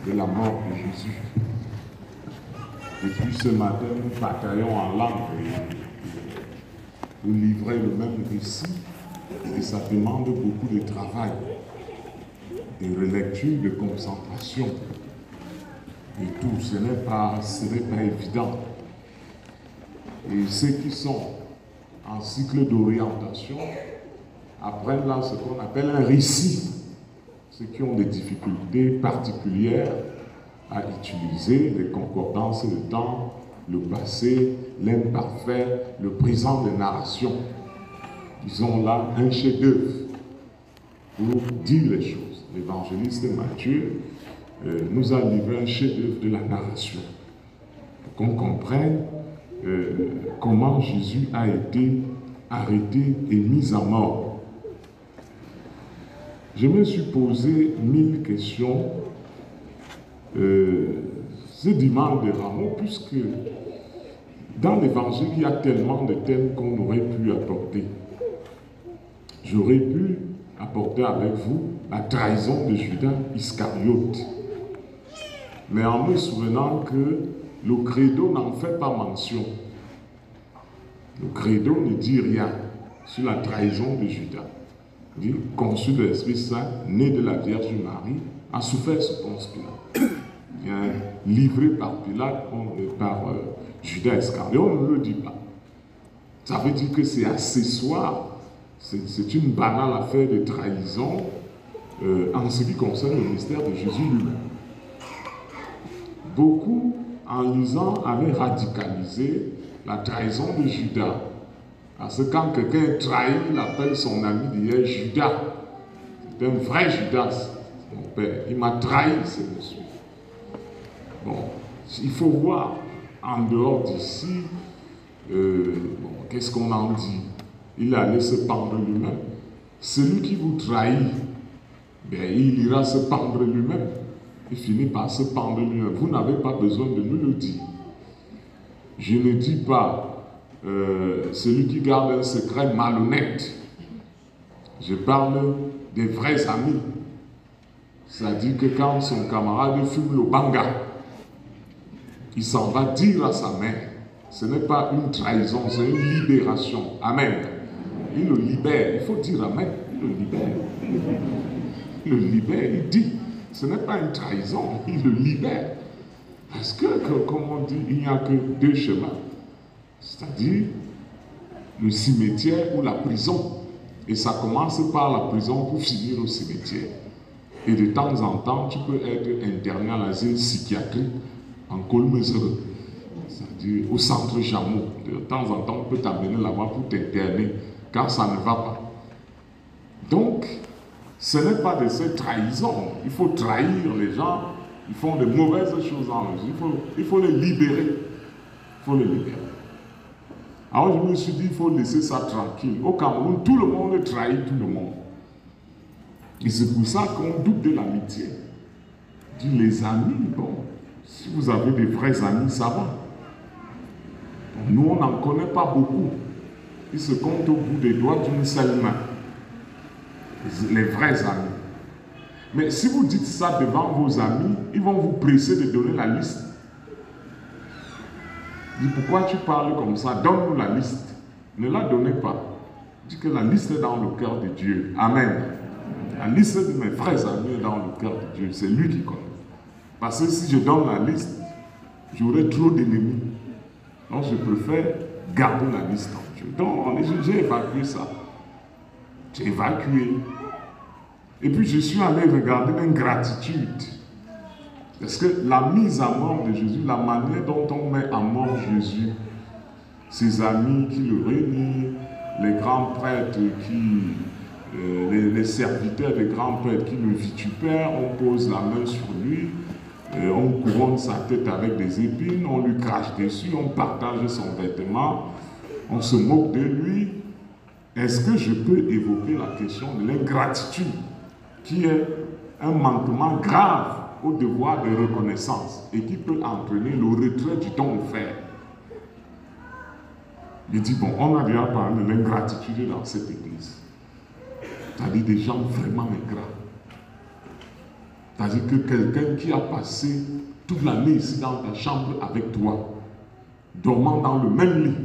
de la mort de Jésus. Depuis ce matin, nous bataillons en langue pour livrer le même récit et ça demande beaucoup de travail, de relecture, de concentration et tout. Ce n'est pas évident. Et ceux qui sont en cycle d'orientation apprennent là ce qu'on appelle un récit. Ceux qui ont des difficultés particulières à utiliser les concordances de temps, le passé, l'imparfait, le présent de narration. Ils ont là un chef-d'œuvre pour dire les choses. L'évangéliste Matthieu nous a livré un chef-d'œuvre de la narration. Pour qu'on comprenne comment Jésus a été arrêté et mis à mort. Je me suis posé 1000 questions ce dimanche de Rameaux, puisque dans l'évangile, il y a tellement de thèmes qu'on aurait pu apporter. J'aurais pu apporter avec vous la trahison de Judas Iscariote. Mais en me souvenant que le credo n'en fait pas mention. Le credo ne dit rien sur la trahison de Judas. Il dit, conçu de l'Esprit Saint, né de la Vierge Marie, a souffert sous Ponce Pilate. Livré par Pilate, par Judas Iscariote, on ne le dit pas. Ça veut dire que c'est accessoire, c'est une banale affaire de trahison en ce qui concerne le mystère de Jésus lui-même. Beaucoup, en lisant, avaient radicalisé la trahison de Judas. Parce que quand quelqu'un trahit, il appelle son ami d'hier Judas. C'est un vrai Judas, mon père. Il m'a trahi, ce monsieur. Bon, il faut voir, en dehors d'ici, qu'est-ce qu'on en dit? Il allait se pendre lui-même. Celui qui vous trahit, ben, il ira se pendre lui-même. Il finit par se pendre lui-même. Vous n'avez pas besoin de nous le dire. Je ne dis pas celui qui garde un secret malhonnête. Je parle des vrais amis. C'est-à-dire que quand son camarade fume le banga, il s'en va dire à sa mère. Ce n'est pas une trahison, c'est une libération. Amen. Il le libère. Il faut dire Amen. Il le libère. Il le libère. Il dit, ce n'est pas une trahison. Il le libère. Parce que, comme on dit, il n'y a que deux chemins. C'est-à-dire le cimetière ou la prison. Et ça commence par la prison pour finir au cimetière. Et de temps en temps, tu peux être interné à l'asile psychiatrique en Colmezereux, c'est-à-dire au centre Jameau. De temps en temps, on peut t'amener là-bas pour t'interner quand ça ne va pas. Donc, ce n'est pas de cette trahison. Il faut trahir les gens, ils font de mauvaises choses en eux. Il faut les libérer. Il faut les libérer. Alors je me suis dit, il faut laisser ça tranquille. Au Cameroun, tout le monde trahit tout le monde. Et c'est pour ça qu'on doute de l'amitié. Je dis, les amis, bon, si vous avez des vrais amis, ça va. Nous, on n'en connaît pas beaucoup. Ils se comptent au bout des doigts d'une seule main. Les vrais amis. Mais si vous dites ça devant vos amis, ils vont vous presser de donner la liste. Dis, pourquoi tu parles comme ça? Donne-nous la liste. Ne la donnez pas. Dis que la liste est dans le cœur de Dieu. Amen. La liste de mes vrais amis est dans le cœur de Dieu. C'est lui qui connaît. Parce que si je donne la liste, j'aurai trop d'ennemis. Donc je préfère garder la liste en Dieu. Donc j'ai évacué ça. J'ai évacué. Et puis je suis allé regarder l'ingratitude. Parce que la mise à mort de Jésus, la manière dont on met à mort Jésus, ses amis qui le renient, les grands prêtres les serviteurs des grands prêtres qui le vitupèrent, on pose la main sur lui, on couronne sa tête avec des épines, on lui crache dessus, on partage son vêtement, on se moque de lui. Est-ce que je peux évoquer la question de l'ingratitude, qui est un manquement grave au devoir de reconnaissance et qui peut entraîner le retrait du don offert? Il dit, bon, on a déjà parlé de l'ingratitude dans cette église. C'est-à-dire des gens vraiment ingrats. C'est-à-dire que quelqu'un qui a passé toute l'année ici dans ta chambre avec toi, dormant dans le même lit,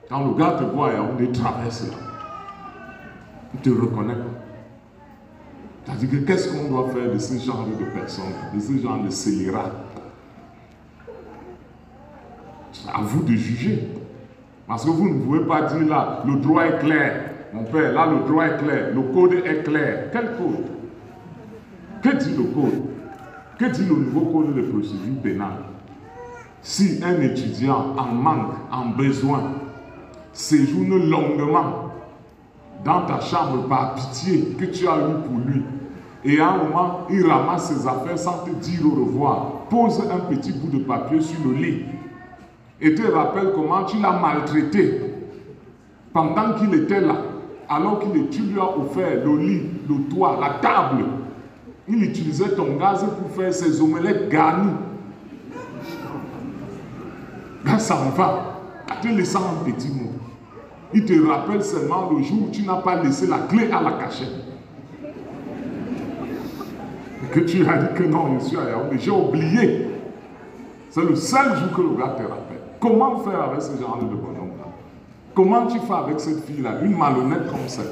quand le gars te voit et on traverse là, il te reconnaît pas. C'est-à-dire que qu'est-ce qu'on doit faire de ce genre de personnes, de ce genre de scélérats? C'est à vous de juger. Parce que vous ne pouvez pas dire là, le droit est clair. Mon père, là le droit est clair, le code est clair. Quel code? Que dit le code? Que dit le nouveau code de procédure pénale? Si un étudiant en manque, en besoin, séjourne longuement dans ta chambre par pitié que tu as eu pour lui, et à un moment, il ramasse ses affaires sans te dire au revoir, pose un petit bout de papier sur le lit, et te rappelle comment tu l'as maltraité pendant qu'il était là, alors tu lui as offert le lit, le toit, la table. Il utilisait ton gaz pour faire ses omelettes garnies. Là, ça me va. En te laissant un petit mot. Il te rappelle seulement le jour où tu n'as pas laissé la clé à la cachette. Et que tu as dit que non, monsieur Ayaoundé, j'ai oublié. C'est le seul jour que le gars te rappelle. Comment faire avec ce genre de bonhomme-là? Comment tu fais avec cette fille-là, une malhonnête comme ça?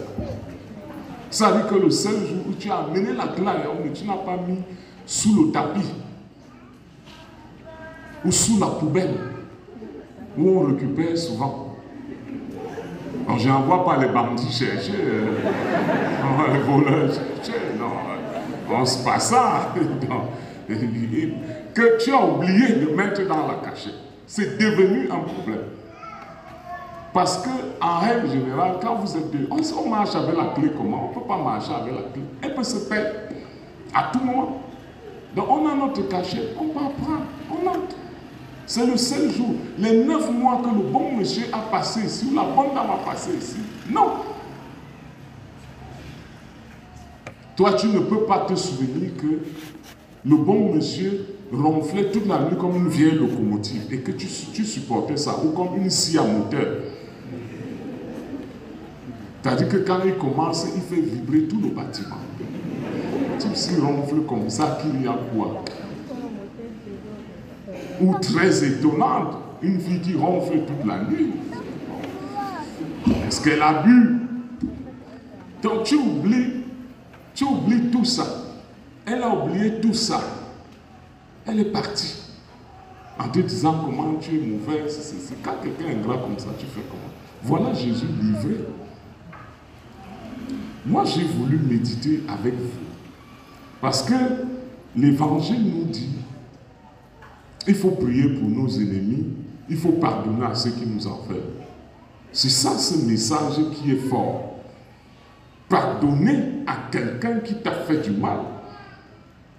Ça veut dire que le seul jour où tu as amené la clé à Yaoundé, tu n'as pas mis sous le tapis ou sous la poubelle où on récupère souvent. Alors, je n'envoie pas les bandits chercher, les voleurs chercher, non, on se passe ça. Que tu as oublié de mettre dans la cachette. C'est devenu un problème. Parce qu'en règle générale, quand vous êtes deux, on marche avec la clé comment? On ne peut pas marcher avec la clé. Elle peut se perdre à tout moment. Donc on a notre cachette, on va prendre, on entre. C'est le seul jour, les 9 mois que le bon monsieur a passé ici, ou la bonne dame a passé ici. Non. Toi, tu ne peux pas te souvenir que le bon monsieur ronflait toute la nuit comme une vieille locomotive et que tu supportais ça, ou comme une scie à moteur. C'est-à-dire que quand il commence, il fait vibrer tout le bâtiment. S'il ronfle comme ça, qu'il y a quoi? Ou très étonnante, une fille qui ronfle toute la nuit. Est-ce qu'elle a bu? Donc tu oublies tout ça. Elle a oublié tout ça. Elle est partie. En te disant comment tu es mauvais, c'est quand quelqu'un est ingrat comme ça, tu fais comment? Voilà Jésus livré. Moi, j'ai voulu méditer avec vous. Parce que l'Évangile nous dit, il faut prier pour nos ennemis, il faut pardonner à ceux qui nous en fait. C'est ça ce message qui est fort. Pardonner à quelqu'un qui t'a fait du mal.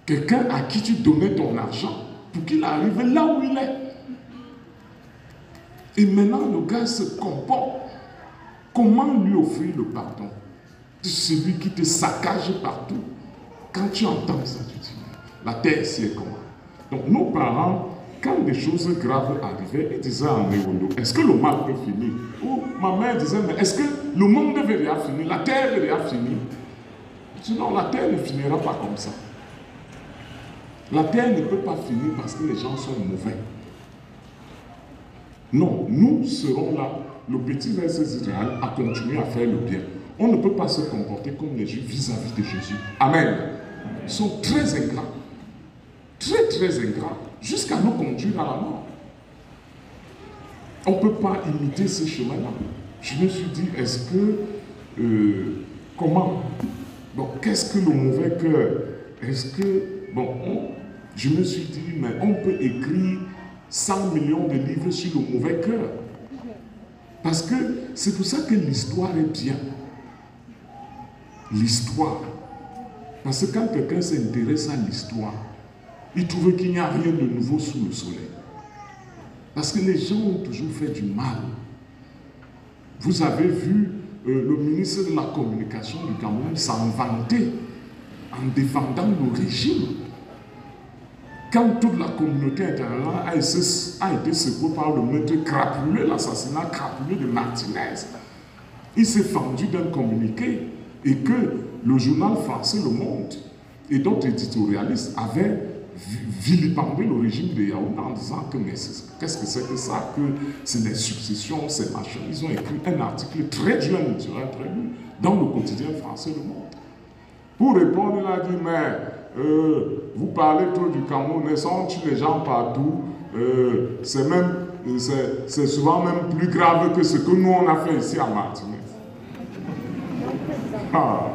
Quelqu'un à qui tu donnais ton argent pour qu'il arrive là où il est. Et maintenant, le gars se comporte. Comment lui offrir le pardon? C'est celui qui te saccage partout. Quand tu entends ça, tu dis, la terre ici est comment? Donc nos parents, quand des choses graves arrivaient, ils disaient en Néondo, est-ce que le mal peut finir? Ou ma mère disait, mais est-ce que le monde devrait finir? La terre devrait finir? Je dis, non, la terre ne finira pas comme ça. La terre ne peut pas finir parce que les gens sont mauvais. Non, nous serons là, le petit verset Israël, à continuer à faire le bien. On ne peut pas se comporter comme les Juifs vis-à-vis de Jésus. Amen. Ils sont très ingrats. Très, très ingrats. Jusqu'à nous conduire à la mort. On ne peut pas imiter ce chemin-là. Je me suis dit, est-ce que... comment? Bon, qu'est-ce que le mauvais cœur? Est-ce que... Bon, je me suis dit, mais on peut écrire 100 millions de livres sur le mauvais cœur. Parce que c'est pour ça que l'histoire est bien. L'histoire. Parce que quand quelqu'un s'intéresse à l'histoire, il trouve qu'il n'y a rien de nouveau sous le soleil. Parce que les gens ont toujours fait du mal. Vous avez vu le ministre de la Communication du Cameroun s'en vanter en défendant le régime. Quand toute la communauté internationale a été secouée par le meurtre crapuleux, l'assassinat crapuleux de Martinez, il s'est fendu d'un communiqué et que le journal français Le Monde et d'autres éditorialistes avaient vilipendé le régime de Yaoundé en disant que qu'est-ce que c'est que ça, que c'est les successions, c'est machin. Ils ont écrit un article très dur, très dur, dans le quotidien français Le Monde. Pour répondre, il a dit, mais vous parlez trop du Cameroun, on tue les gens partout, c'est souvent même plus grave que ce que nous on a fait ici à Martinique. Ah.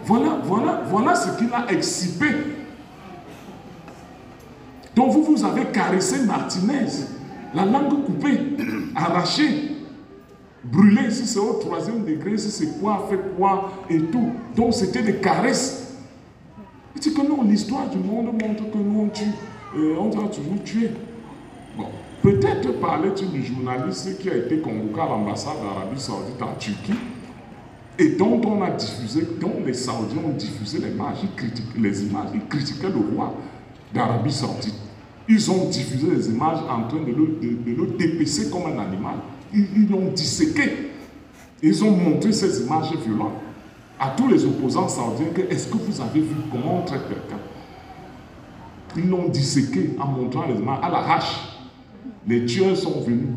Voilà ce qu'il a excipé. Donc vous avez caressé Martinez, la langue coupée, arrachée, brûlée, si c'est au 3e degré, si c'est quoi, fait quoi, et tout. Donc c'était des caresses. Il dit que non, l'histoire du monde montre que nous on tue, on doit toujours tuer. Bon, peut-être parlait-il du journaliste qui a été convoqué à l'ambassade d'Arabie Saoudite en Turquie, et dont on a diffusé, dont les Saoudiens ont diffusé les images, ils critiquaient le roi d'Arabie Saoudite. Ils ont diffusé les images en train de le dépecer comme un animal. Ils l'ont disséqué. Ils ont montré ces images violentes à tous les opposants saoudiens que est-ce que vous avez vu comment on traite quelqu'un? Ils l'ont disséqué en montrant les images à la hache. Les tueurs sont venus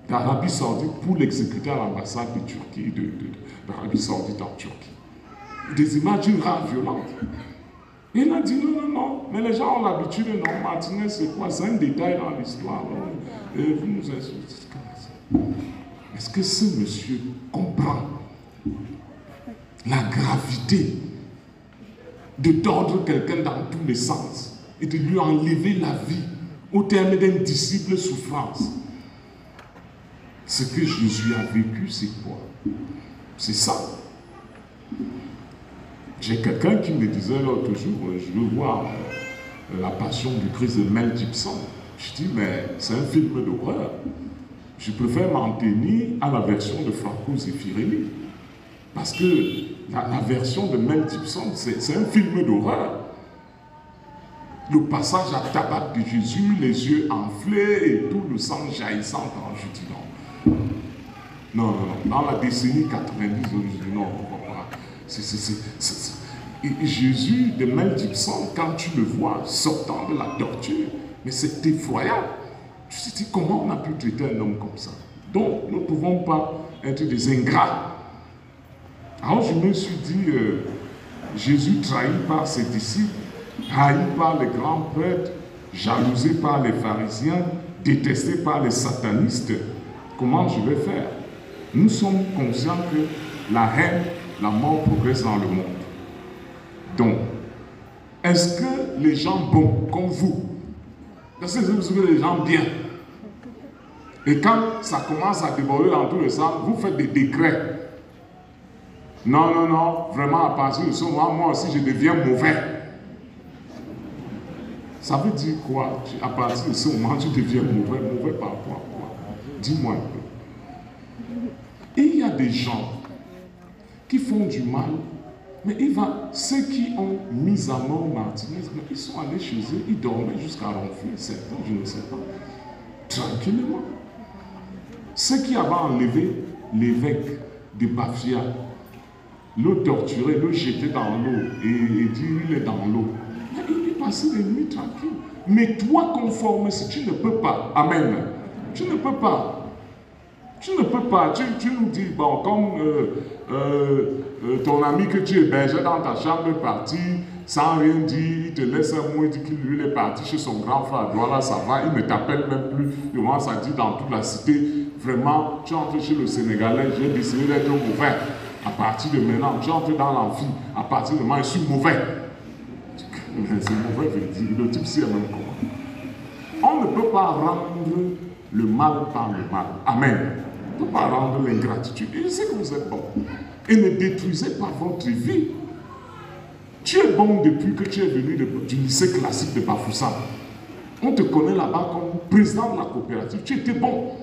d'Arabie Saoudite pour l'exécuter à l'ambassade de Turquie, d'Arabie Saoudite en Turquie. Des images rares, violentes. Et il a dit non, mais les gens ont l'habitude, non, Martinez, c'est quoi? C'est un détail dans l'histoire. Vous nous insultez. Est-ce que ce monsieur comprend la gravité de tordre quelqu'un dans tous les sens et de lui enlever la vie au terme d'un disciple souffrance? Ce que Jésus a vécu, c'est quoi? C'est ça. J'ai quelqu'un qui me disait l'autre jour, je veux voir La Passion du Christ de Mel Gibson. Je dis, mais c'est un film d'horreur. Je préfère m'en tenir à la version de Franco Zeffirelli. Parce que la version de Mel Gibson, c'est un film d'horreur. Le passage à tabac de Jésus, les yeux enflés et tout le sang jaillissant. Je dis non. Non. Dans la décennie 90, je dis non, Et Jésus de Mel Gibson, quand tu le vois sortant de la torture, mais c'est effroyable. Tu te dis comment on a pu traiter un homme comme ça? Donc nous ne pouvons pas être des ingrats. Alors je me suis dit, Jésus trahi par ses disciples, haï par les grands prêtres, jalousé par les pharisiens, détesté par les satanistes, comment je vais faire? Nous sommes conscients que la haine, la mort progresse dans le monde. Donc, est-ce que les gens bons comme vous, est-ce que vous avez des gens bien? Et quand ça commence à déborder dans tous les sens, vous faites des décrets. Non, vraiment à partir de ce moment, moi aussi je deviens mauvais. Ça veut dire quoi? À partir de ce moment, tu deviens mauvais. Mauvais par rapport à quoi? Dis-moi un peu. Et il y a des gens qui font du mal, mais ceux qui ont mis à mort Martinez, ils sont allés chez eux, ils dormaient jusqu'à ronfler, certains, je ne sais pas, tranquillement. Ceux qui avaient enlevé l'évêque de Bafia, le torturé, le jeté dans l'eau et dit il est dans l'eau. Il est passé des nuits tranquilles. Mais toi, conforme, si tu ne peux pas, amen, tu ne peux pas. Tu ne peux pas, tu nous dis, bon, comme ton ami que tu hébergeais dans ta chambre est parti, sans rien dire, il te laisse un mot, il dit qu'il lui est parti chez son grand frère, voilà, ça va, il ne t'appelle même plus, il commence à dire dans toute la cité, vraiment, tu entres chez le Sénégalais, j'ai décidé d'être mauvais. À partir de maintenant, tu entres dans l'amphi, à partir de maintenant, je suis mauvais. C'est mauvais, je dis, le type, c'est même comment. On ne peut pas rendre le mal par le mal. Amen. On ne peut pas rendre l'ingratitude. Je sais que vous êtes bon. Et ne détruisez pas votre vie. Tu es bon depuis que tu es venu du lycée classique de Bafoussam. On te connaît là-bas comme président de la coopérative. Tu étais bon.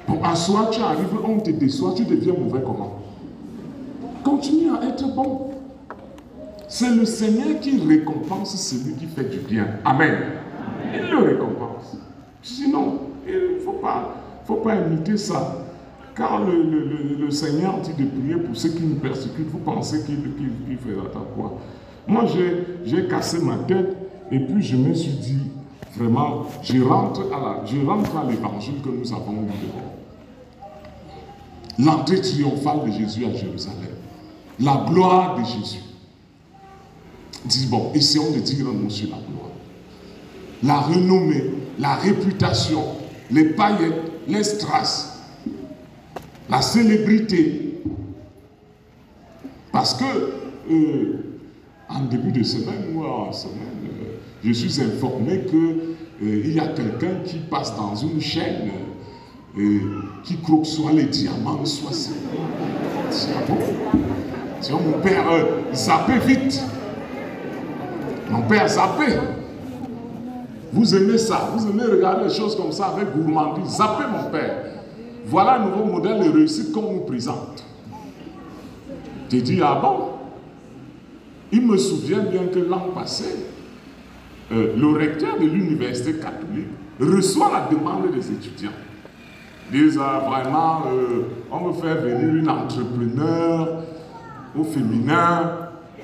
Bon, un soir, tu arrives, on te déçoit, tu deviens mauvais comment? Continue à être bon. C'est le Seigneur qui récompense celui qui fait du bien. Amen. Il le récompense. Sinon, il ne faut pas imiter ça. Quand le Seigneur dit de prier pour ceux qui nous persécutent, vous pensez qu'il fait à quoi? Moi, j'ai cassé ma tête et puis je me suis dit, vraiment, je rentre à l'évangile que nous avons lu. L'entrée triomphale de Jésus à Jérusalem. La gloire de Jésus. Dis bon, essayons de dire un mot sur la gloire. La renommée, la réputation, les paillettes, les strass, la célébrité. Parce que en début de semaine ou en semaine, je suis informé qu'il y a quelqu'un qui passe dans une chaîne qui croque soit les diamants, soit c'est bon. C'est mon père zappé vite. Mon père zappé. Vous aimez ça, vous aimez regarder les choses comme ça avec gourmandise. Zappé mon père. Voilà un nouveau modèle de réussite qu'on nous présente. J'ai dit, ah bon? Il me souvient bien que l'an passé, le recteur de l'université catholique reçoit la demande des étudiants. Ils disent, vraiment, on veut faire venir une entrepreneur au féminin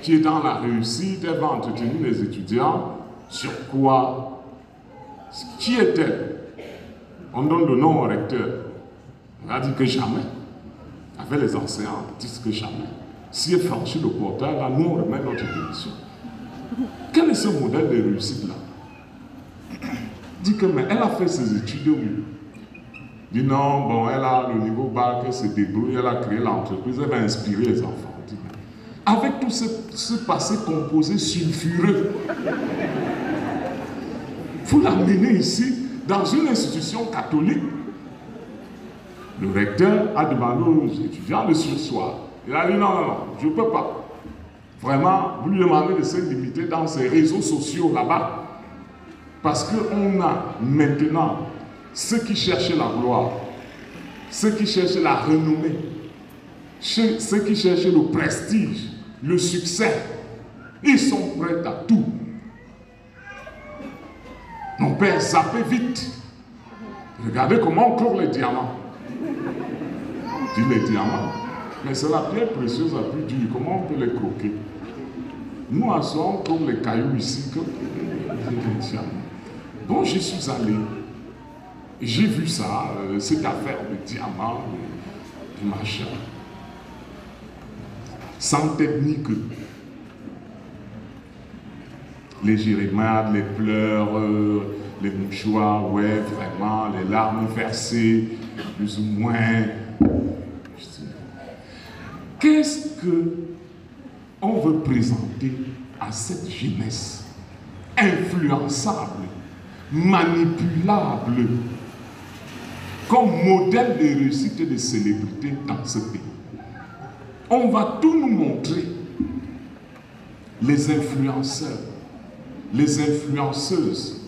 qui est dans la réussite, elle va entretenir les étudiants. Sur quoi? Qui est-elle? On donne le nom au recteur. On a dit que jamais. Avec les enseignants, ils disent que jamais. Si elle franchit le portail, là, nous on remet notre démission. Quel est ce modèle de réussite-là? Dit que, mais elle a fait ses études où? Dit non, bon, elle a le niveau bac, elle se débrouille, elle a créé l'entreprise, elle va inspirer les enfants. Dit, avec tout ce passé composé sulfureux, vous l'amenez ici, dans une institution catholique. Le recteur a demandé aux étudiants de surseoir. Il a dit non, non, non, je ne peux pas. Vraiment, vous lui demandez de se limiter dans ces réseaux sociaux là-bas. Parce qu'on a maintenant ceux qui cherchent la gloire, ceux qui cherchent la renommée, ceux qui cherchent le prestige, le succès. Ils sont prêts à tout. Mon père zappait vite. Regardez comment on clore les diamants. Dit les diamants. Mais c'est la pierre précieuse la plus dure. Comment on peut les croquer? Nous, à soi, on trouve les cailloux ici que les diamants. Donc, je suis allé. J'ai vu ça, cette affaire de diamants, de machin. Sans technique. Les jérémiades, les pleurs, les mouchoirs, ouais, vraiment, les larmes versées, plus ou moins. Qu'est-ce qu'on veut présenter à cette jeunesse influençable, manipulable, comme modèle de réussite et de célébrité dans ce pays? On va tout nous montrer. Les influenceurs, les influenceuses,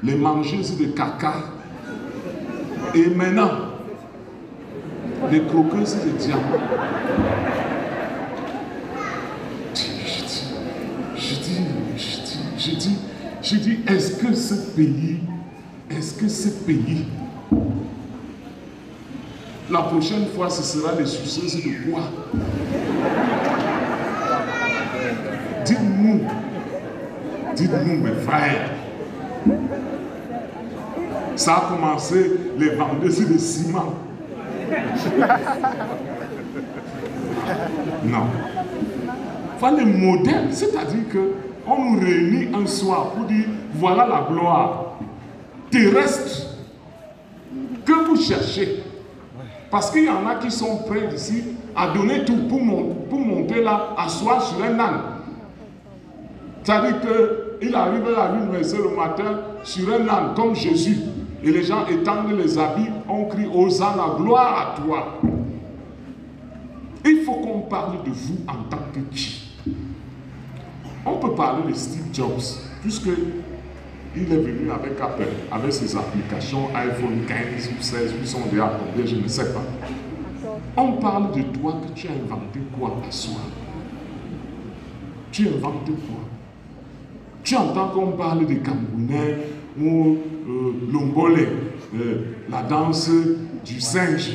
les mangeuses de caca, et maintenant, les croqueuses de diamants. Je dis, est-ce que ce pays, la prochaine fois, ce sera les suceuses de quoi? Dites-nous, mes frères. Ça a commencé les vendeuses de ciment. Non. Enfin, les modèles, c'est-à-dire qu'on nous réunit un soir pour dire, voilà la gloire terrestre que vous cherchez. Parce qu'il y en a qui sont prêts ici à donner tout pour monter là, asseoir sur un âne. C'est-à-dire qu'il arrive à l'université le matin sur un âne comme Jésus. Et les gens étendent les habits, on crie Hosanna, gloire à toi. Il faut qu'on parle de vous en tant que qui. On peut parler de Steve Jobs, puisque il est venu avec Apple, avec ses applications iPhone 15 ou 16, ou sont déjà combien, je ne sais pas. On parle de toi que tu as inventé quoi à soi. Tu inventes quoi? Tu entends qu'on parle des Camerounais ou l'Ongolais, la danse du singe.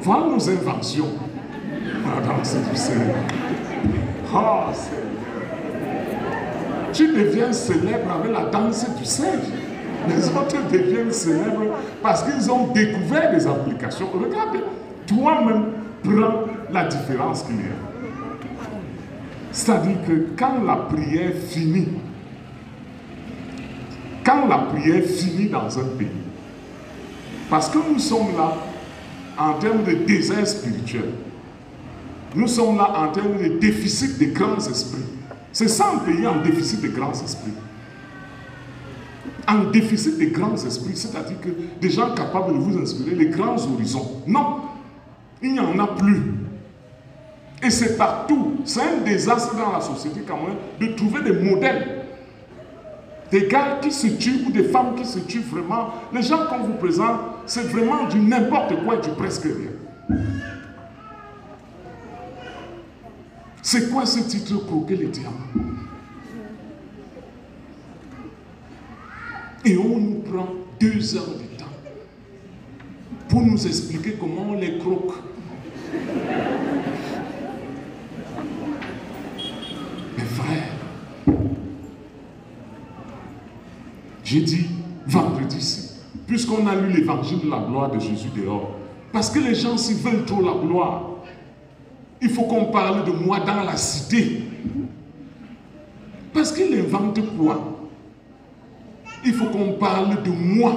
Voilà nos inventions. La danse du singe. Oh Seigneur. Tu deviens célèbre avec la danse du singe. Les autres deviennent célèbres parce qu'ils ont découvert des applications. Regarde, toi-même, prends la différence qu'il y a. C'est-à-dire que quand la prière finit, dans un pays, parce que nous sommes là en termes de désert spirituel, nous sommes là en termes de déficit de grands esprits. C'est ça un pays en déficit de grands esprits. En déficit de grands esprits, c'est-à-dire que des gens capables de vous inspirer les grands horizons. Non, il n'y en a plus. Et c'est partout. C'est un désastre dans la société quand même de trouver des modèles. Des gars qui se tuent ou des femmes qui se tuent vraiment. Les gens qu'on vous présente, c'est vraiment du n'importe quoi et du presque rien. C'est quoi ce titre croquer les diamants? Et on nous prend 2 heures de temps pour nous expliquer comment on les croque. Mes frères, j'ai dit vendredi-ci, puisqu'on a lu l'évangile de la gloire de Jésus dehors, parce que les gens s'y veulent trop la gloire. Il faut qu'on parle de moi dans la cité. Parce qu'il invente quoi? Il faut qu'on parle de moi.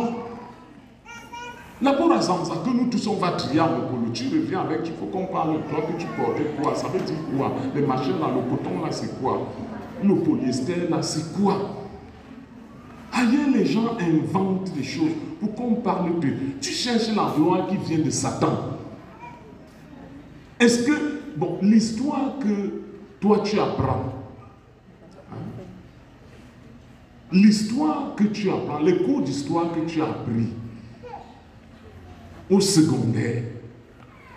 D'abord à Zanza, que nous tous on va trier à Mokolo. Tu reviens avec, il faut qu'on parle de toi, que tu portais quoi? Ça veut dire quoi? Les machins là, le coton là, c'est quoi? Le polyester là, c'est quoi? Ailleurs, les gens inventent des choses pour qu'on parle de... Tu cherches la gloire qui vient de Satan. Est-ce que... Bon, l'histoire que toi tu apprends, l'histoire que tu apprends, les cours d'histoire que tu as appris au secondaire,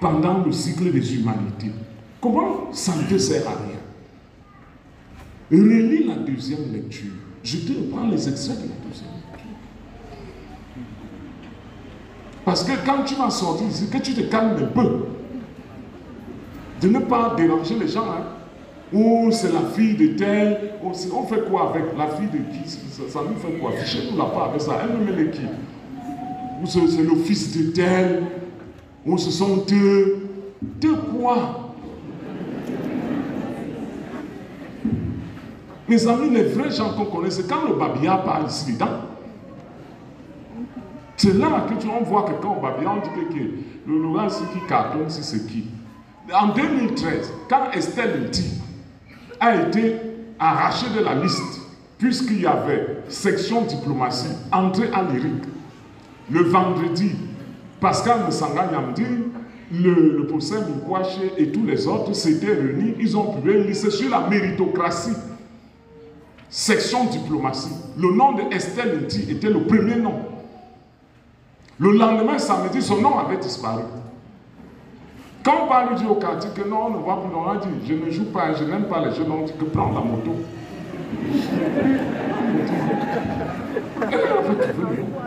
pendant le cycle des humanités, comment ça ne te sert à rien? Relis la deuxième lecture. Je te reprends les extraits de la deuxième lecture. Parce que quand tu vas sortir ici, que tu te calmes un peu, de ne pas déranger les gens, hein. Ou c'est la fille de tel, on fait quoi avec la fille de qui? Ça nous fait quoi? Fichez-nous la part avec ça, elle me met les qui? Ou c'est le fils de tel, ou ce sont de quoi? Mes amis, les vrais gens qu'on connaît, c'est quand le babillard parle ici dedans. C'est là que on voit que quand on babillard, on dit que le gars qui cartonne, c'est qui? En 2013, quand Estelle Nti a été arrachée de la liste, puisqu'il y avait section diplomatie, entrée en lyrique, le vendredi, Pascal Msanga Nyamdi, le professeur Moukwashe et tous les autres s'étaient réunis, ils ont publié une liste sur la méritocratie. Section diplomatie. Le nom de Estelle Nti était le premier nom. Le lendemain, samedi, son nom avait disparu. Quand on parle du au quartier que non, on ne voit plus, on a dit, je ne joue pas, je n'aime pas les jeunes, on dit que prends la moto.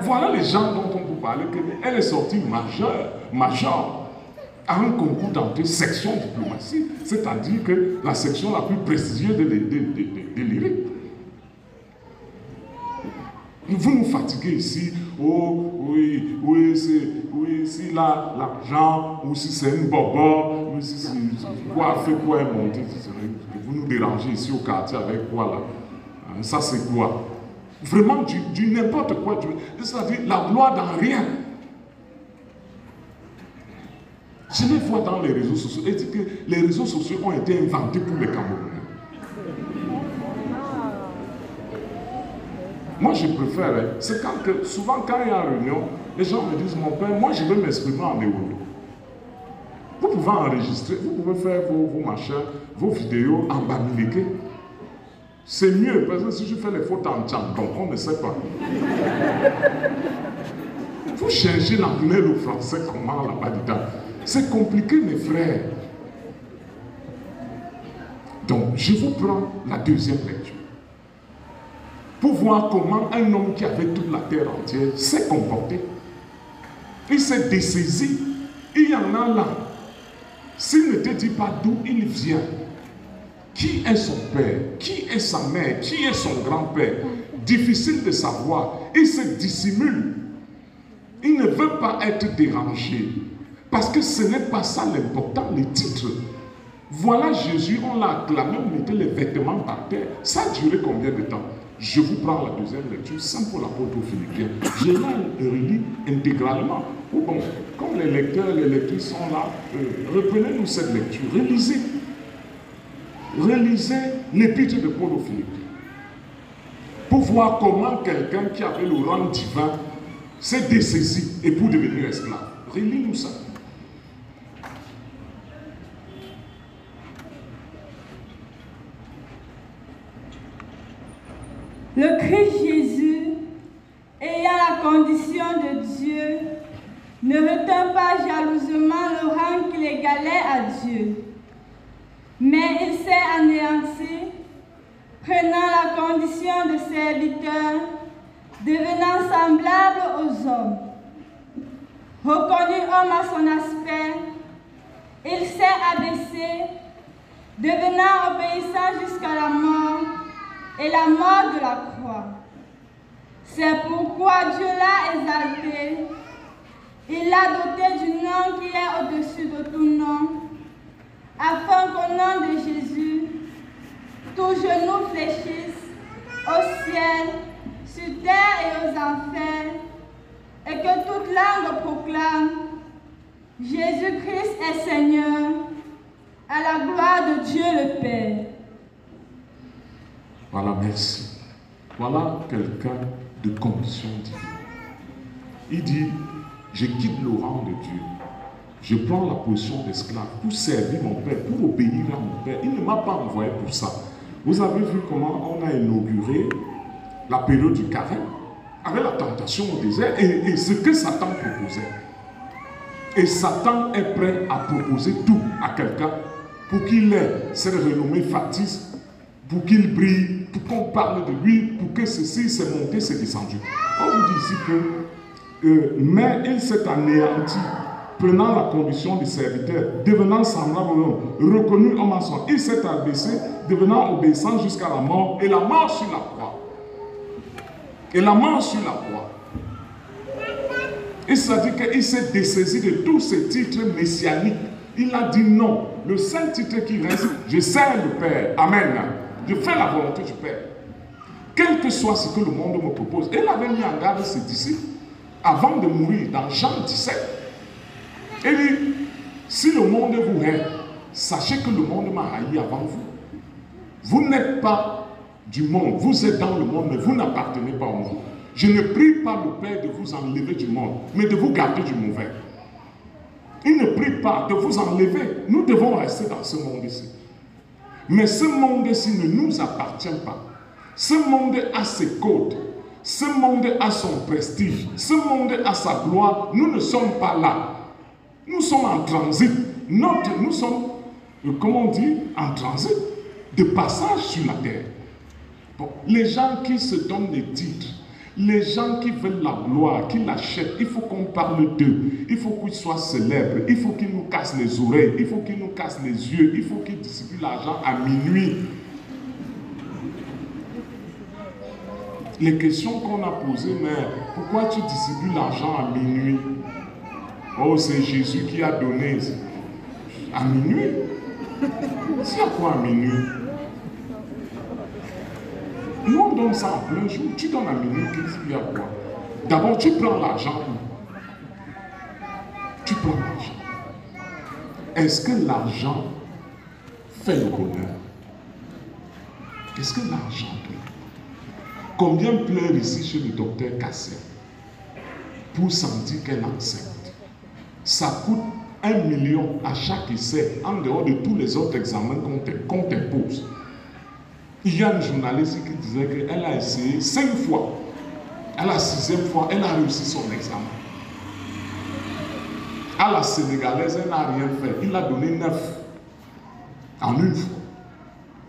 Voilà les gens dont on peut parler, qu'elle est sortie majeure, à un concours d'entrée section diplomatie, c'est-à-dire que la section la plus prestigieuse de l'IRIC. Vous nous fatiguez ici, oh oui, si l'argent, ou si c'est une bobo, ou si c'est quoi, fait quoi est monté, vous nous dérangez ici au quartier avec quoi là? Ça c'est quoi? Vraiment du n'importe quoi, c'est-à-dire la gloire dans rien. Je les vois dans les réseaux sociaux, et dit que les réseaux sociaux ont été inventés pour les Camerounais. Moi, je préfère, c'est souvent quand il y a une réunion, les gens me disent, mon père, moi je veux m'exprimer en Ewondo. Vous pouvez enregistrer, vous pouvez faire vos machins, vos vidéos en bamileke. C'est mieux, parce que si je fais les fautes en tchandon, on ne sait pas. Vous changez l'anglais, le français, comment là-bas dedans. C'est compliqué, mes frères. Donc, je vous prends la deuxième lecture. Pour voir comment un homme qui avait toute la terre entière s'est comporté. Il s'est dessaisi. Il y en a là. S'il ne te dit pas d'où il vient, Qui est son père? Qui est sa mère? Qui est son grand-père? Difficile de savoir. Il se dissimule. Il ne veut pas être dérangé. Parce que ce n'est pas ça l'important, les titres. Voilà Jésus, on l'a acclamé, on mettait les vêtements par terre. Ça a duré combien de temps? Je vous prends la deuxième lecture, sans pour l'apôtre aux Philippiens. Je la relis intégralement. Ou bon, comme les lecteurs et les lectrices sont là, reprenez-nous cette lecture, relisez. Relisez l'épître de Paul aux Philippiens. Pour voir comment quelqu'un qui avait le rang divin s'est dessaisi et pour devenir esclave. Relis-nous ça. Le Christ Jésus, ayant la condition de Dieu, ne retint pas jalousement le rang qu'il égalait à Dieu. Mais il s'est anéanti, prenant la condition de serviteur, devenant semblable aux hommes. Reconnu homme à son aspect, il s'est abaissé, devenant obéissant jusqu'à la mort, et la mort de la croix. C'est pourquoi Dieu l'a exalté. Il l'a doté du nom qui est au-dessus de tout nom, afin qu'au nom de Jésus, tout genou fléchisse au ciel, sur terre et aux enfers, et que toute langue proclame: Jésus-Christ est Seigneur, à la gloire de Dieu le Père. Voilà, merci. Voilà quelqu'un de condition divine. Il dit, je quitte le rang de Dieu. Je prends la position d'esclave pour servir mon Père, pour obéir à mon Père. Il ne m'a pas envoyé pour ça. Vous avez vu comment on a inauguré la période du carême avec la tentation au désert et ce que Satan proposait. Et Satan est prêt à proposer tout à quelqu'un pour qu'il ait cette renommée factice, pour qu'il brille, pour qu'on parle de lui, pour que ceci s'est monté, s'est descendu. On vous dit ici que, mais il s'est anéanti, prenant la condition du serviteur, devenant semblable au homme, reconnu homme à son. Il s'est abaissé, devenant obéissant jusqu'à la mort, et la mort sur la croix. Et la mort sur la croix. Il s'est dit qu'il s'est dessaisi de tous ces titres messianiques. Il a dit non. Le seul titre qui reste, je sers le Père. Amen. Je fais la volonté du Père. Quel que soit ce que le monde me propose. Il avait mis en garde ses disciples avant de mourir dans Jean 17. Il dit, si le monde vous hait, sachez que le monde m'a haï avant vous. Vous n'êtes pas du monde, vous êtes dans le monde, mais vous n'appartenez pas au monde. Je ne prie pas le Père de vous enlever du monde, mais de vous garder du mauvais. Il ne prie pas de vous enlever. Nous devons rester dans ce monde ici. Mais ce monde-ci ne nous appartient pas. Ce monde a ses codes. Ce monde a son prestige. Ce monde a sa gloire. Nous ne sommes pas là. Nous sommes en transit. Nous sommes, comment on dit, en transit, de passage sur la terre. Bon, les gens qui se donnent des titres, les gens qui veulent la gloire, qui l'achètent, il faut qu'on parle d'eux. Il faut qu'ils soient célèbres. Il faut qu'ils nous cassent les oreilles. Il faut qu'ils nous cassent les yeux. Il faut qu'ils distribuent l'argent à minuit. Les questions qu'on a posées, mais pourquoi tu distribues l'argent à minuit? Oh, c'est Jésus qui a donné. À minuit? C'est à quoi à minuit? Nous, on donne ça en plein jour. Tu donnes à minuit, qu'est-ce qu'il y a quoi? D'abord, tu prends l'argent. Tu prends l'argent. Est-ce que l'argent fait le bonheur? Est-ce que l'argent fait? Combien pleurent ici chez le docteur Cassel pour sentir qu'elle est enceinte? Ça coûte 1 million à chaque essai, en dehors de tous les autres examens qu'on t'impose. Il y a une journaliste qui disait qu'elle a essayé 5 fois. À la 6e fois, elle a réussi son examen. À la sénégalaise, elle n'a rien fait. Il a donné 9. En une fois.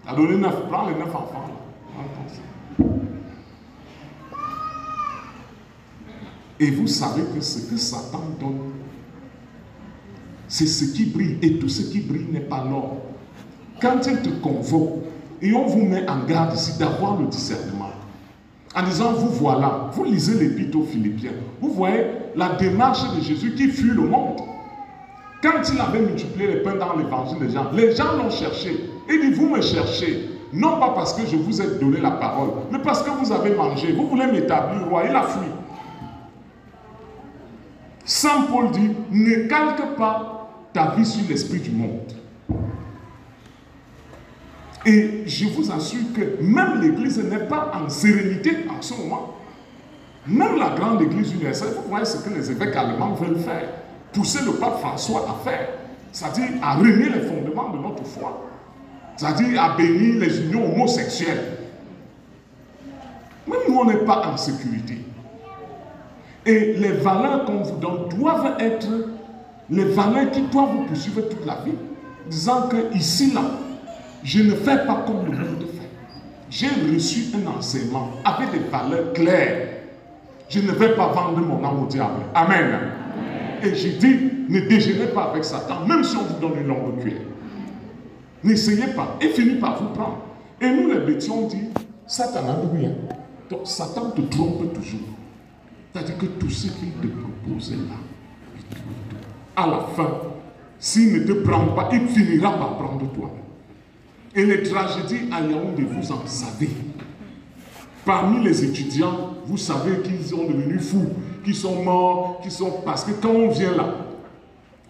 Il a donné 9. Prends les 9 enfants. Et vous savez que ce que Satan donne, c'est ce qui brille. Et tout ce qui brille n'est pas l'or. quand il te convoque et on vous met en garde ici d'avoir le discernement, en disant, vous voilà, vous lisez l'épître aux Philippiens, vous voyez la démarche de Jésus qui fuit le monde. Quand il avait multiplié les pains dans l'évangile les gens l'ont cherché. Il dit, vous me cherchez, non pas parce que je vous ai donné la parole, mais parce que vous avez mangé, vous voulez m'établir roi, il a fui. Saint Paul dit, ne calque pas ta vie sur l'esprit du monde. Et je vous assure que même l'Église n'est pas en sérénité en ce moment. Même la grande Église universelle, vous voyez ce que les évêques allemands veulent faire. Pousser le pape François à faire. C'est-à-dire à renier les fondements de notre foi. C'est-à-dire à bénir les unions homosexuelles. Même nous, on n'est pas en sécurité. Et les valeurs qu'on vous donne doivent être les valeurs qui doivent vous poursuivre toute la vie. Disant que ici, là, je ne fais pas comme le monde fait. J'ai reçu un enseignement avec des valeurs claires. Je ne vais pas vendre mon âme au diable. Amen. Amen. Et j'ai dit, ne déjeunez pas avec Satan, même si on vous donne une longue cuillère. N'essayez pas. Et finit par vous prendre. Et nous, les bêtises, on dit, Satan n'a rien. Donc, Satan te trompe toujours. C'est-à-dire que tout ce qu'il te propose est là. À la fin, s'il ne te prend pas, il finira par prendre toi. Et les tragédies à Yaoundé, vous en savez. Parmi les étudiants, vous savez qu'ils sont devenus fous, qu'ils sont morts, qu'ils sont... Parce que quand on vient là,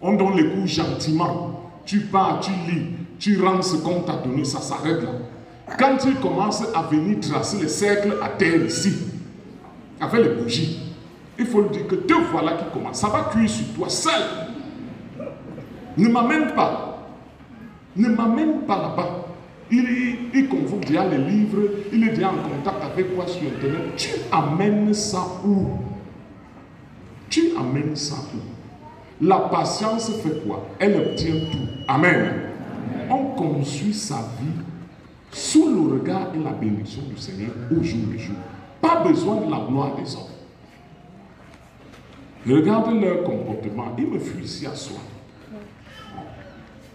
on donne les cours gentiment. Tu pars, tu lis, tu rends ce qu'on t'a donné, ça s'arrête là. Quand ils commencent à venir tracer les cercles à terre ici, avec les bougies, il faut lui dire que te voilà qui commence. Ça va cuire sur toi seul. Ne m'amène pas. Ne m'amène pas là-bas. Il convoque déjà les livres, il est déjà en contact avec quoi sur Internet. Tu amènes ça où? Tu amènes ça où? La patience fait quoi? Elle obtient tout. Amen. On construit sa vie sous le regard et la bénédiction du Seigneur au jour le jour. Pas besoin de la gloire des hommes. Regardez leur comportement. Ils me fuient ici à soi.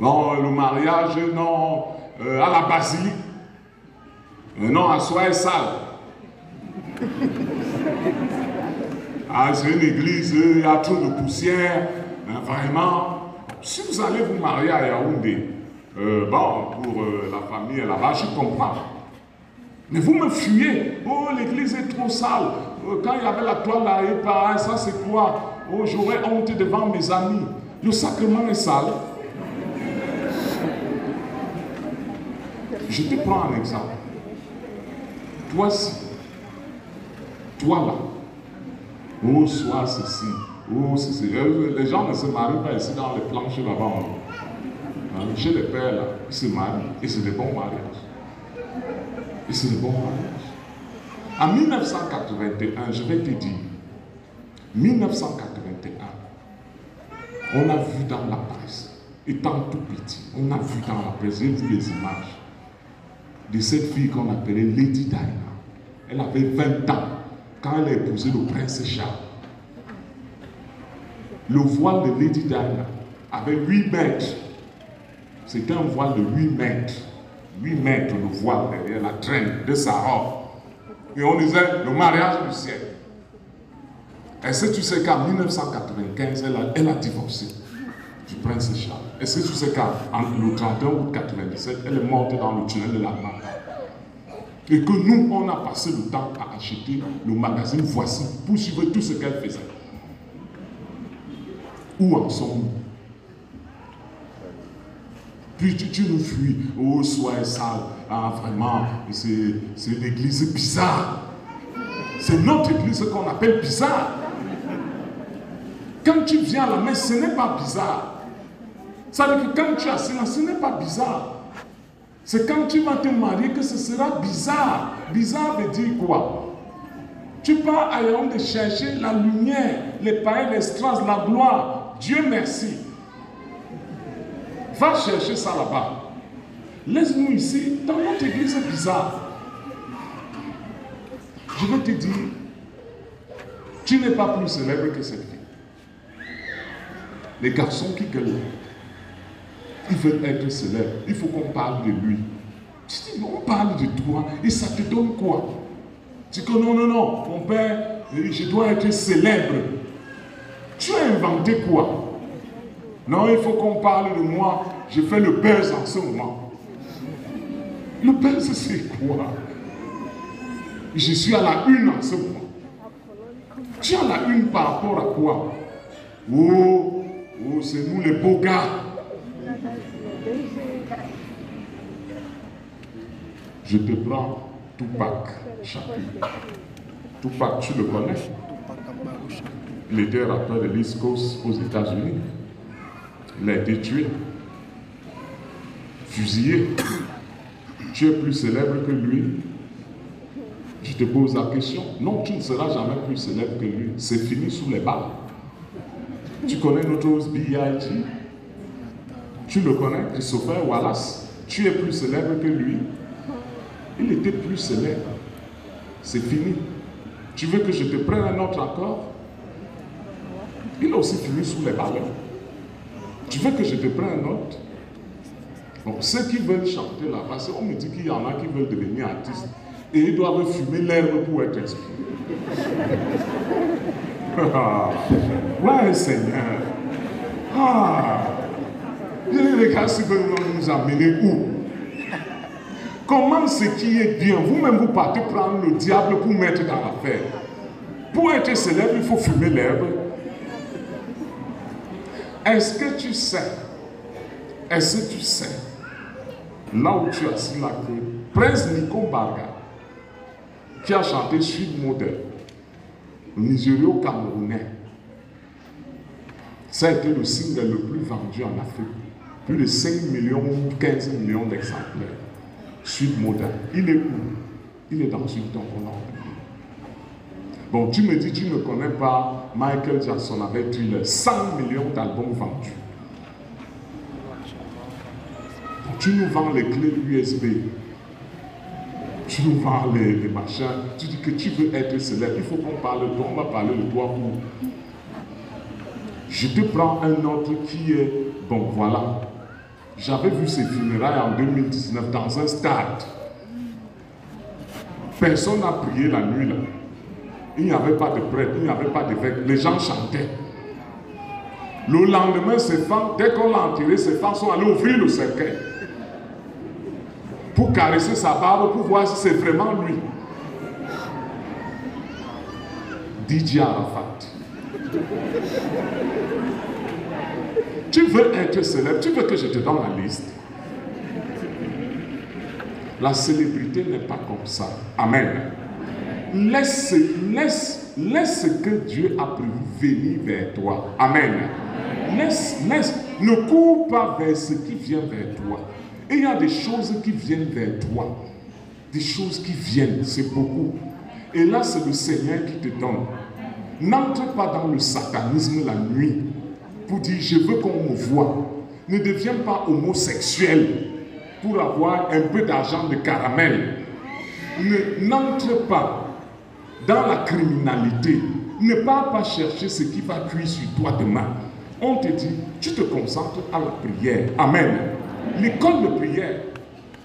Non, le mariage, non. À la basilique. Non, à soi est sale. Ah, c'est une église, il y a trop de poussière. Vraiment. Si vous allez vous marier à Yaoundé, pour la famille là-bas, je comprends. Mais vous me fuyez. Oh, l'église est trop sale. Quand il y avait la toile là, et pareil, ça c'est quoi? Oh, j'aurais honte devant mes amis. Le sacrement est sale. Je te prends un exemple. Toi-ci, toi là, oh, sois ceci, oh, ceci. Les gens ne se marient pas ici dans les planches là-bas. Chez les pères là, ils se marient et c'est des bons mariages. Et c'est des bons mariages. En 1981, je vais te dire, 1981, on a vu dans la presse, étant tout petit, on a vu dans la presse, j'ai vu les images de cette fille qu'on appelait Lady Diana. Elle avait 20 ans quand elle a épousé le prince Charles. Le voile de Lady Diana avait 8 mètres. C'était un voile de 8 mètres. 8 mètres le voile derrière la traîne de sa robe. Et on disait le mariage du siècle. Est-ce que tu sais qu'en 1995, elle a divorcé du prince Charles? Est-ce que tu sais qu'en le 31 août 1997, elle est morte dans le tunnel de la mort? Et que nous, on a passé le temps à acheter le magazine Voici pour suivre tout ce qu'elle faisait. Où en sommes-nous? Puis tu nous fuis. Oh, sois sale. Ah, vraiment, c'est une église bizarre. C'est notre église qu'on appelle bizarre. Quand tu viens à la messe, ce n'est pas bizarre. Ça veut dire que quand tu as cela, ce n'est pas bizarre. C'est quand tu vas te marier que ce sera bizarre. Bizarre veut dire quoi? Tu pars à Yaoundé chercher la lumière, les païens, les strass, la gloire. Dieu merci. Va chercher ça là-bas. Laisse-nous ici, dans notre église bizarre. Je vais te dire, tu n'es pas plus célèbre que cette fille. Les garçons qui gueulent, Ils veulent être célèbres. Il faut qu'on parle de lui. Je dis, on parle de toi et ça te donne quoi? Tu dis que non, mon père, je dois être célèbre. Tu as inventé quoi? Non, il faut qu'on parle de moi. Je fais le buzz en ce moment. Le buzz, c'est quoi? Je suis à la une en ce moment. Tu es à la une par rapport à quoi? Oh, c'est nous les beaux gars. Je te prends Tupac Shakur. Tupac, tu le connais? Il était rappeur de l'East Coast aux États-Unis. Il a été tué, fusillé. Tu es plus célèbre que lui? Je te pose la question. Non, tu ne seras jamais plus célèbre que lui. C'est fini sous les balles. Tu connais Notorious B.I.G.? Tu le connais, Christopher Wallace? Tu es plus célèbre que lui? Il était plus célèbre. C'est fini. Tu veux que je te prenne un autre accord? Il a aussi fini sous les balles. Tu veux que je te prenne un autre? Bon, ceux qui veulent chanter là, parce qu'on me dit qu'il y en a qui veulent devenir artistes et ils doivent fumer l'herbe pour être inspirés. Ouais, Seigneur. Les gars, si veulent nous amener où? Comment ce qui est bien? Vous-même, vous partez prendre le diable pour mettre dans l'affaire. Pour être célèbre, il faut fumer l'herbe. Est-ce que tu sais, là où tu es assis là, que Prince Nico Barga, qui a chanté Sweet Mother, le Nigério-Camerounais, ça a été le single le plus vendu en Afrique. Plus de 5 millions ou 15 millions d'exemplaires. Sweet Mother. Il est où? Il est dans une tombe. Bon, tu me dis, tu ne connais pas Michael Jackson avec Thriller. 100 millions d'albums vendus. Bon, tu nous vends les clés USB. Tu nous vends les machins. Tu dis que tu veux être célèbre. Il faut qu'on parle de toi. On va parler de toi pour... Je te prends un autre qui est... Bon, voilà. J'avais vu ses funérailles en 2019 dans un stade. Personne n'a prié la nuit là. Il n'y avait pas de prêtre, il n'y avait pas d'évêque. Les gens chantaient. Le lendemain, ces femmes, dès qu'on l'a enterré, ces femmes sont allées ouvrir le cercueil pour caresser sa barbe, pour voir si c'est vraiment lui. DJ Arafat. Tu veux être célèbre, tu veux que je te donne la liste. La célébrité n'est pas comme ça. Amen. Laisse ce que Dieu a prévu venir vers toi. Amen. Laisse. Ne cours pas vers ce qui vient vers toi. Et il y a des choses qui viennent vers toi. Des choses qui viennent, c'est beaucoup. Et là, c'est le Seigneur qui te donne. N'entre pas dans le satanisme la nuit pour dire je veux qu'on me voie. Ne deviens pas homosexuel pour avoir un peu d'argent de caramel. N'entre pas dans la criminalité. Ne pars pas chercher ce qui va cuire sur toi demain. On te dit, tu te concentres à la prière. Amen. L'école de prière,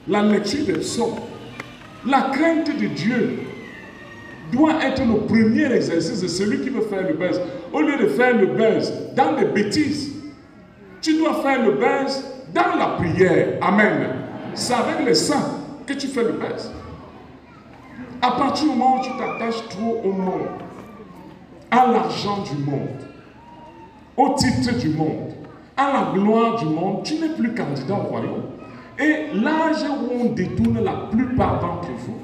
la lecture des psaumes, la crainte de Dieu doit être le premier exercice de celui qui veut faire le buzz. Au lieu de faire le buzz dans les bêtises, tu dois faire le buzz dans la prière. Amen. C'est avec les saints que tu fais le buzz. À partir du moment où tu t'attaches trop au monde, à l'argent du monde, au titre du monde, à la gloire du monde, tu n'es plus candidat au royaume. Et l'âge où on détourne la plupart d'entre vous,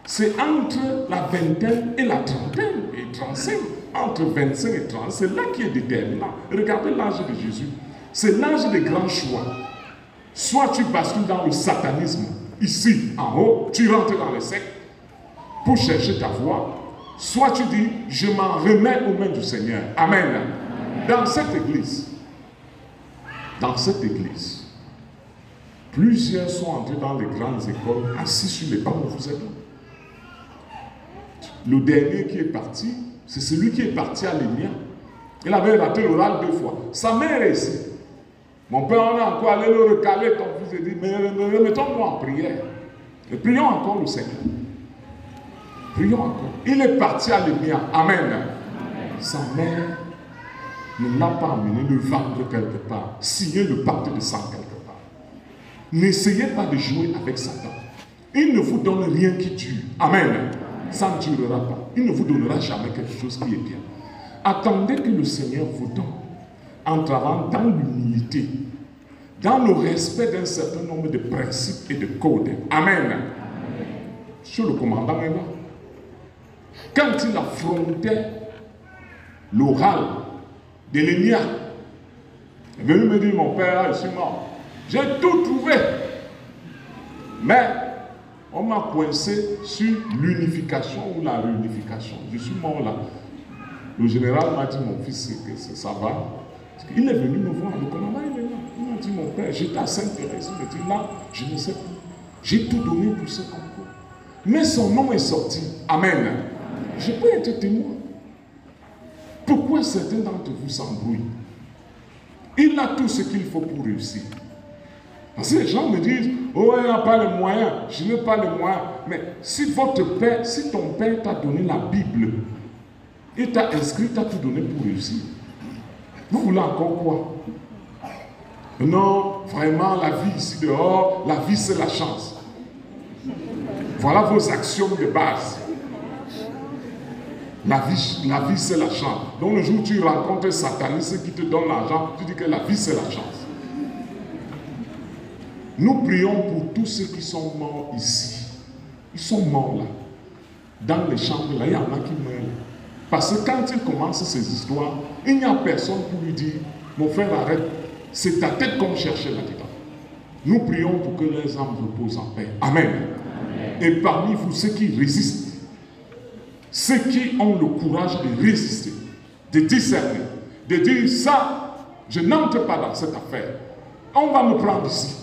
c'est entre la vingtaine et la trentaine et 35. Entre 25 et 30, c'est là qui est déterminant. Regardez l'âge de Jésus. C'est l'âge des grands choix. Soit tu bascules dans le satanisme, ici, en haut, tu rentres dans les sectes pour chercher ta voie. Soit tu dis, je m'en remets aux mains du Seigneur. Amen. Dans cette église, plusieurs sont entrés dans les grandes écoles, assis sur les bancs où vous êtes. Le dernier qui est parti, c'est celui qui est parti à l'Énia. Il avait raté l'oral 2 fois. Sa mère est ici. Mon père, on est encore allé le recaler, ton fils, et dit, mais remettons-nous en prière. Et prions encore le Seigneur. Prions encore. Il est parti à l'Émia. Amen. Sa mère ne l'a pas amené le vendre quelque part, signer le pacte de sang quelque part. N'essayez pas de jouer avec Satan. Il ne vous donne rien qui tue. Amen. Ça ne durera pas. Il ne vous donnera jamais quelque chose qui est bien. Attendez que le Seigneur vous donne en travaillant dans l'humilité, dans le respect d'un certain nombre de principes et de codes. Amen. Sur le commandant est là. Quand il affrontait l'oral de l'Émia, il est venu me dire, mon père, je suis mort. J'ai tout trouvé. Mais on m'a coincé sur l'unification ou la réunification. Je suis mort là. Le général m'a dit, mon fils, ça va. Il est venu me voir, le commandant est venu. Il m'a dit, mon père, j'étais à Sainte-Thérèse. Il m'a dit, là, je ne sais plus. J'ai tout donné pour ce concours. Mais son nom est sorti. Amen. Je peux être témoin. Pourquoi certains d'entre vous s'embrouillent? Il a tout ce qu'il faut pour réussir. Parce que les gens me disent, oh, il n'a pas les moyens, je n'ai pas les moyens. Mais si votre père, si ton père t'a donné la Bible, il t'a inscrit, t'a tout donné pour réussir. Vous voulez encore quoi? Non, vraiment, la vie ici dehors, la vie c'est la chance. Voilà vos actions de base. La vie c'est la chance. Donc le jour où tu rencontres un sataniste qui te donne l'argent, tu dis que la vie c'est la chance. Nous prions pour tous ceux qui sont morts ici. Ils sont morts là. Dans les chambres là, il y en a qui meurent. Parce que quand il commence ces histoires, il n'y a personne pour lui dire, mon frère arrête, c'est ta tête qu'on cherchait là-dedans. Nous prions pour que les âmes reposent en paix. Amen. Amen. Et parmi vous, ceux qui résistent, ceux qui ont le courage de résister, de discerner, de dire ça, je n'entre pas dans cette affaire. On va me prendre ici.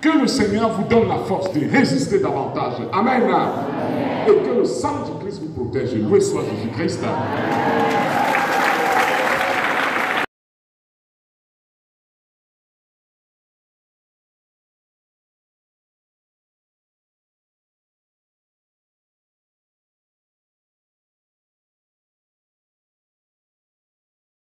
Que le Seigneur vous donne la force de résister davantage. Amen. Amen. Et que le sang de Christ vous protège. Loué soit Jésus-Christ.